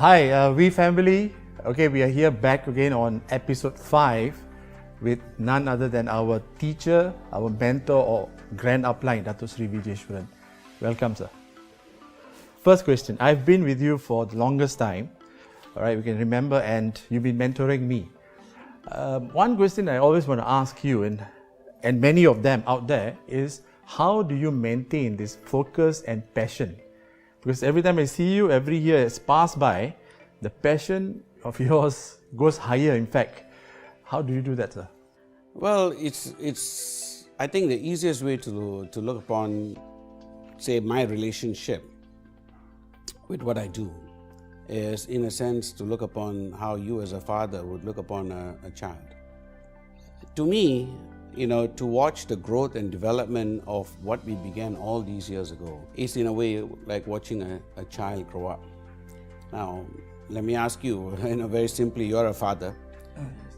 Hi, we family. Okay, we are here back again on episode 5 with none other than our teacher, our mentor or grand upline, Dato Sri Vijayeshwaran. Welcome, sir. First question. I've been with you for the longest time. All right, we can remember, and you've been mentoring me. One question I always want to ask you, and many of them out there, is how do you maintain this focus and passion? Because every time I see you, every year has passed by, the passion of yours goes higher, in fact. How do you do that, sir? Well, it's I think the easiest way to look upon, say, my relationship with what I do is, in a sense, to look upon how you as a father would look upon a child. To me, to watch the growth and development of what we began all these years ago is, in a way, like watching a child grow up. Now, let me ask you, very simply, you're a father.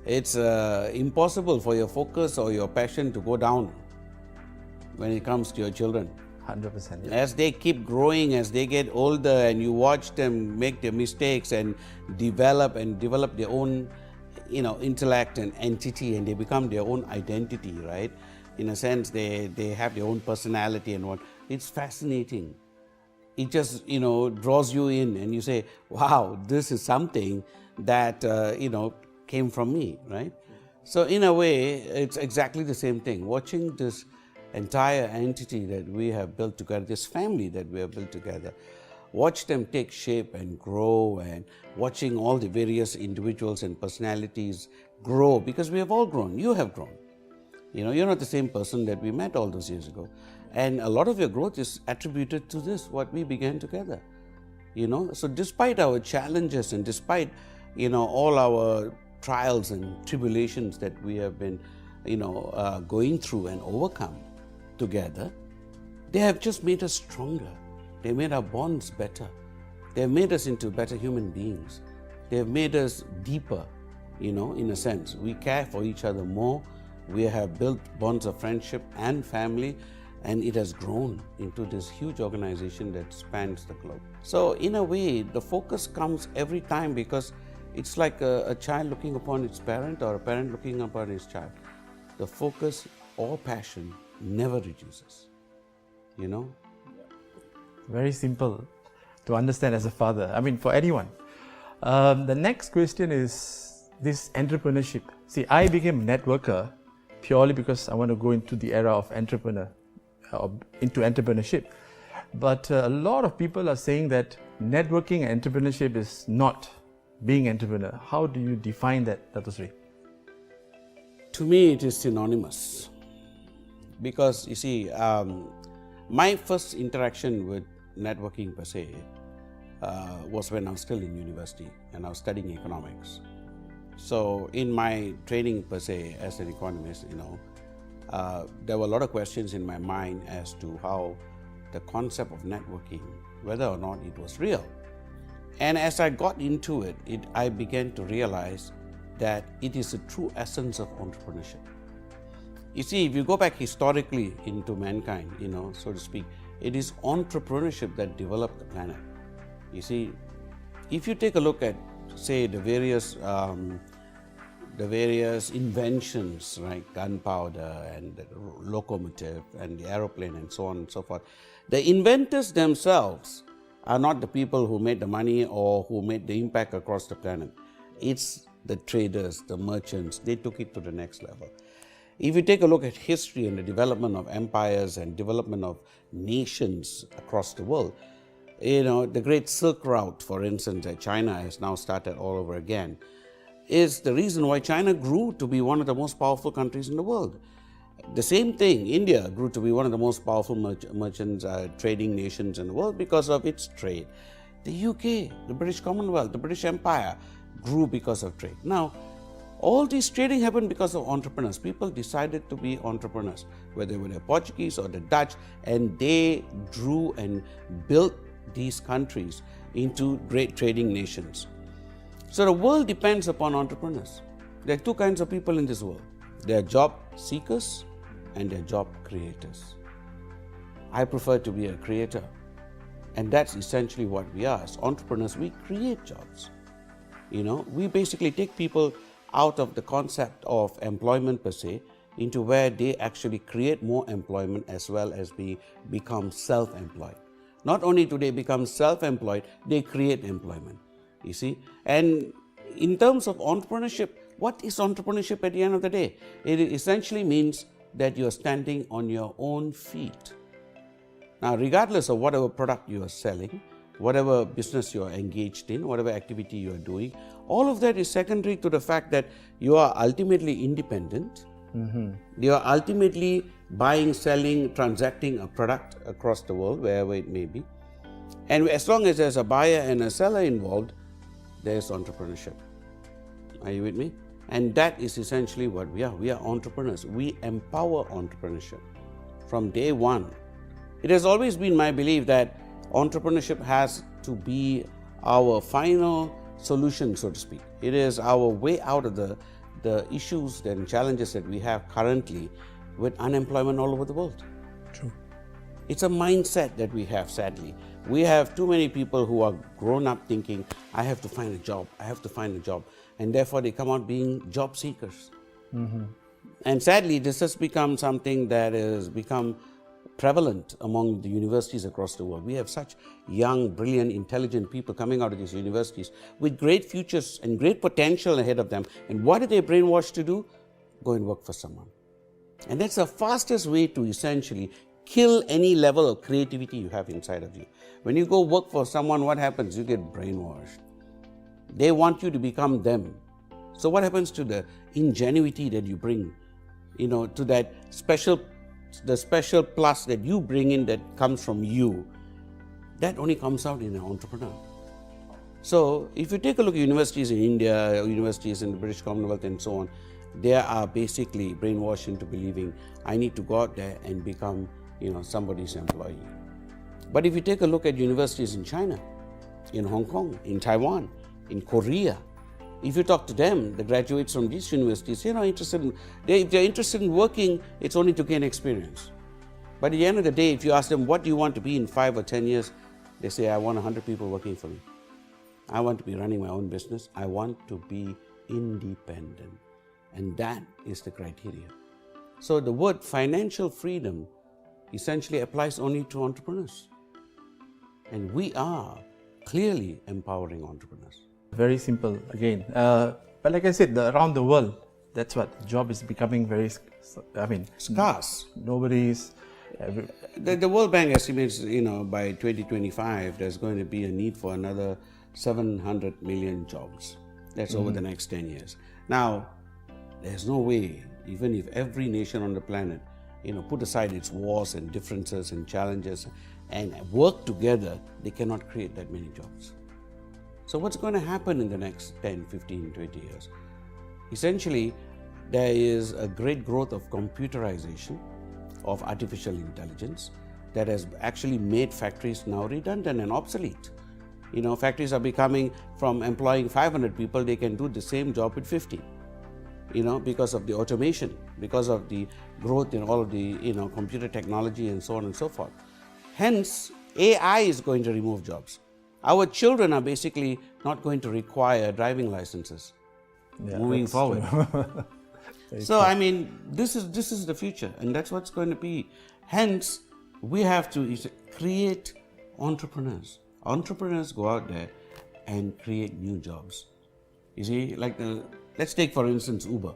It's impossible for your focus or your passion to go down when it comes to your children. 100%. Yeah. As they keep growing, as they get older, and you watch them make their mistakes and develop their own intellect and entity, and they become their own identity, right? In a sense, they have their own personality and what. It's fascinating. It just, draws you in, and you say, wow, this is something that, came from me, right? So in a way, it's exactly the same thing. Watching this entire entity that we have built together, this family that we have built together, watch them take shape and grow, and watching all the various individuals and personalities grow, because we have all grown. You have grown. You're not the same person that we met all those years ago. And a lot of your growth is attributed to this, what we began together. So despite our challenges and despite, all our trials and tribulations that we have been, going through and overcome together, they have just made us stronger. They made our bonds better. They have made us into better human beings. They have made us deeper, in a sense. We care for each other more. We have built bonds of friendship and family, and it has grown into this huge organization that spans the globe. So in a way, the focus comes every time, because it's like a child looking upon its parent, or a parent looking upon his child. The focus or passion never reduces, Very simple to understand as a father. I mean, for anyone. The next question is this entrepreneurship. See, I became a networker purely because I want to go into the era of into entrepreneurship. But a lot of people are saying that networking and entrepreneurship is not being entrepreneur. How do you define that, Dato Sri? To me, it is synonymous. Because, you see, my first interaction with networking per se was when I was still in university and I was studying economics. So in my training per se as an economist, there were a lot of questions in my mind as to how the concept of networking, whether or not it was real. And as I got into it, I began to realize that it is the true essence of entrepreneurship. You see, if you go back historically into mankind, so to speak, it is entrepreneurship that developed the planet. You see, if you take a look at, say, the various inventions, like gunpowder and the locomotive and the aeroplane and so on and so forth, the inventors themselves are not the people who made the money or who made the impact across the planet. It's the traders, the merchants. They took it to the next level. If you take a look at history and the development of empires and development of nations across the world, the Great Silk Route, for instance, that China has now started all over again, is the reason why China grew to be one of the most powerful countries in the world. The same thing, India grew to be one of the most powerful merchants, trading nations in the world because of its trade. The UK, the British Commonwealth, the British Empire grew because of trade. Now, all this trading happened because of entrepreneurs. People decided to be entrepreneurs, whether they were the Portuguese or the Dutch, and they drew and built these countries into great trading nations. So the world depends upon entrepreneurs. There are two kinds of people in this world. There are job seekers and there are job creators. I prefer to be a creator. And that's essentially what we are. As entrepreneurs, we create jobs. We basically take people out of the concept of employment per se into where they actually create more employment as well as become self-employed. Not only do they become self-employed, they create employment, you see. And in terms of entrepreneurship, what is entrepreneurship at the end of the day? It essentially means that you're standing on your own feet. Now, regardless of whatever product you are selling, whatever business you are engaged in, whatever activity you are doing, all of that is secondary to the fact that you are ultimately independent. You are ultimately buying, selling, transacting a product across the world, wherever it may be. And as long as there's a buyer and a seller involved, there's entrepreneurship. Are you with me? And that is essentially what we are. We are entrepreneurs. We empower entrepreneurship from day one. It has always been my belief that entrepreneurship has to be our final solution, so to speak. It is our way out of the issues and challenges that we have currently with unemployment all over the world. True. It's a mindset that we have, sadly. We have too many people who are grown up thinking, I have to find a job, I have to find a job. And therefore they come out being job seekers. And sadly, this has become something that has become prevalent among the universities across the world. We have such young, brilliant, intelligent people coming out of these universities with great futures and great potential ahead of them. And what are they brainwashed to do? Go and work for someone. And that's the fastest way to essentially kill any level of creativity you have inside of you. When you go work for someone, what happens? You get brainwashed. They want you to become them. So what happens to the ingenuity that you bring, to that the special plus that you bring in that comes from you? That only comes out in an entrepreneur. So if you take a look at universities in India, universities in the British Commonwealth and so on, they are basically brainwashed into believing I need to go out there and become, somebody's employee. But if you take a look at universities in China, in Hong Kong, in Taiwan, in Korea, if you talk to them, the graduates from these universities, they're not interested if they're interested in working, it's only to gain experience. But at the end of the day, if you ask them, what do you want to be in 5 or 10 years? They say, I want 100 people working for me. I want to be running my own business. I want to be independent. And that is the criteria. So the word financial freedom essentially applies only to entrepreneurs. And we are clearly empowering entrepreneurs. Very simple again. But like I said, around the world, that's what job is becoming very, scarce. Nobody's. The World Bank estimates, by 2025, there's going to be a need for another 700 million jobs. That's over the next 10 years. Now, there's no way, even if every nation on the planet, put aside its wars and differences and challenges and work together, they cannot create that many jobs. So what's going to happen in the next 10, 15, 20 years? Essentially, there is a great growth of computerization, of artificial intelligence, that has actually made factories now redundant and obsolete. Factories are becoming, from employing 500 people, they can do the same job with 50. Because of the automation, because of the growth in all of the, computer technology and so on and so forth. Hence, AI is going to remove jobs. Our children are basically not going to require driving licenses moving forward. So, this is the future, and that's what's going to be. Hence, we have to create entrepreneurs. Entrepreneurs go out there and create new jobs. You see, let's take for instance Uber.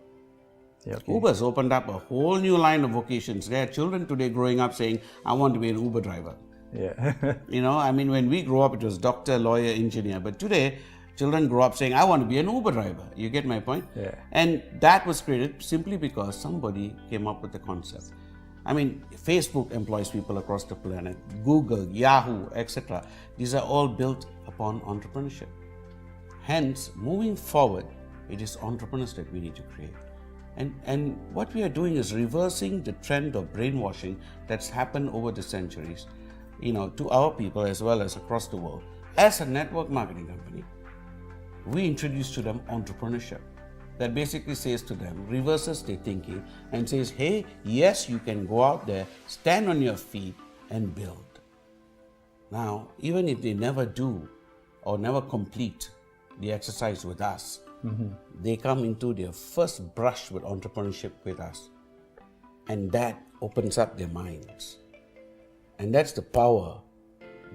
Yeah, okay. Uber's opened up a whole new line of vocations. There are children today growing up saying, I want to be an Uber driver. Yeah. When we grew up, it was doctor, lawyer, engineer. But today, children grow up saying, I want to be an Uber driver. You get my point? Yeah. And that was created simply because somebody came up with the concept. Facebook employs people across the planet, Google, Yahoo, etc. These are all built upon entrepreneurship. Hence, moving forward, it is entrepreneurs that we need to create. And what we are doing is reversing the trend of brainwashing that's happened over the centuries, to our people as well as across the world. As a network marketing company, we introduce to them entrepreneurship that basically says to them, reverses their thinking and says, hey, yes, you can go out there, stand on your feet and build. Now, even if they never do or never complete the exercise with us, they come into their first brush with entrepreneurship with us. And that opens up their minds. And that's the power,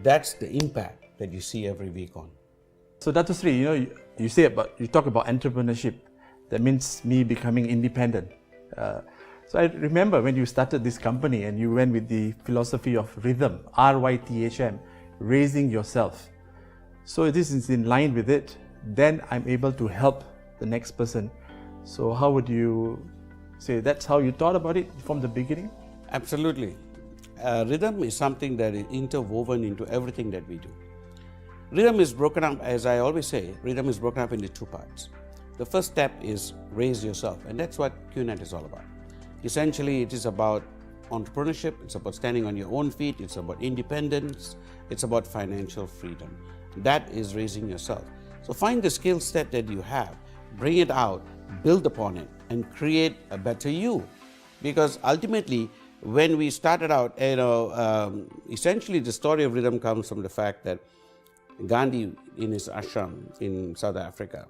that's the impact that you see every week on. So Dato Sri, you talk about entrepreneurship. That means me becoming independent. So I remember when you started this company and you went with the philosophy of rhythm, RYTHM, raising yourself. So this is in line with it. Then I'm able to help the next person. So how would you say that's how you thought about it from the beginning? Absolutely. Rhythm is something that is interwoven into everything that we do. Rhythm is broken up, as I always say, rhythm is broken up into two parts. The first step is raise yourself, and that's what QNet is all about. Essentially, it is about entrepreneurship, it's about standing on your own feet, it's about independence, it's about financial freedom. That is raising yourself. So find the skill set that you have, bring it out, build upon it, and create a better you. Because ultimately, when we started out, essentially the story of rhythm comes from the fact that Gandhi, in his ashram in South Africa,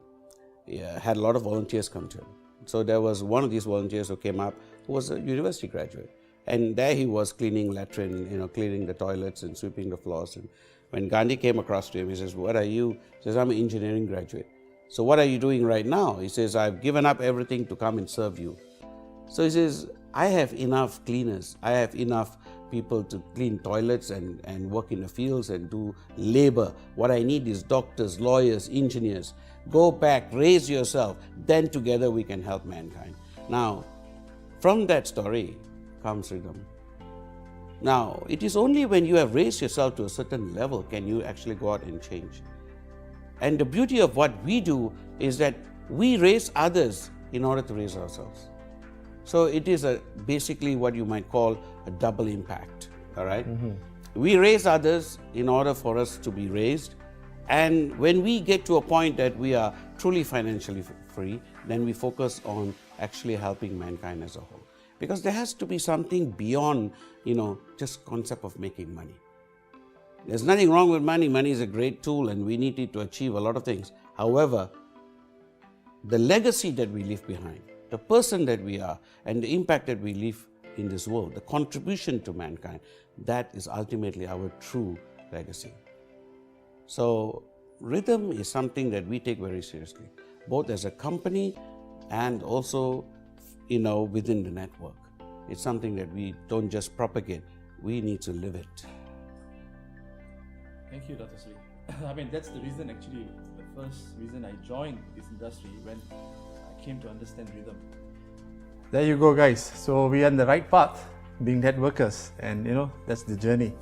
had a lot of volunteers come to him. So there was one of these volunteers who came up who was a university graduate. And there he was cleaning latrine, cleaning the toilets and sweeping the floors. And when Gandhi came across to him, he says, "What are you?" He says, "I'm an engineering graduate." "So what are you doing right now?" He says, "I've given up everything to come and serve you." So he says, "I have enough cleaners. I have enough people to clean toilets and work in the fields and do labor. What I need is doctors, lawyers, engineers. Go back, raise yourself. Then together we can help mankind." Now, from that story comes rhythm. Now, it is only when you have raised yourself to a certain level can you actually go out and change. And the beauty of what we do is that we raise others in order to raise ourselves. So it is basically what you might call a double impact, all right? We raise others in order for us to be raised. And when we get to a point that we are truly financially free, then we focus on actually helping mankind as a whole. Because there has to be something beyond, just concept of making money. There's nothing wrong with money. Money is a great tool and we need it to achieve a lot of things. However, the legacy that we leave behind, the person that we are, and the impact that we leave in this world, the contribution to mankind, that is ultimately our true legacy. So rhythm is something that we take very seriously, both as a company and also, within the network. It's something that we don't just propagate, we need to live it. Thank you, Dato Sri. I mean, that's the reason actually, the first reason I joined this industry when I came to understand rhythm. There you go, guys. So we are on the right path, being networkers, and that's the journey.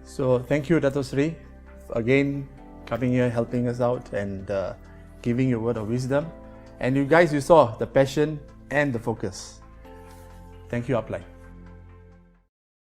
So thank you, Dato Sri, again coming here, helping us out, and giving your word of wisdom. And you guys, you saw the passion and the focus. Thank you, Upline.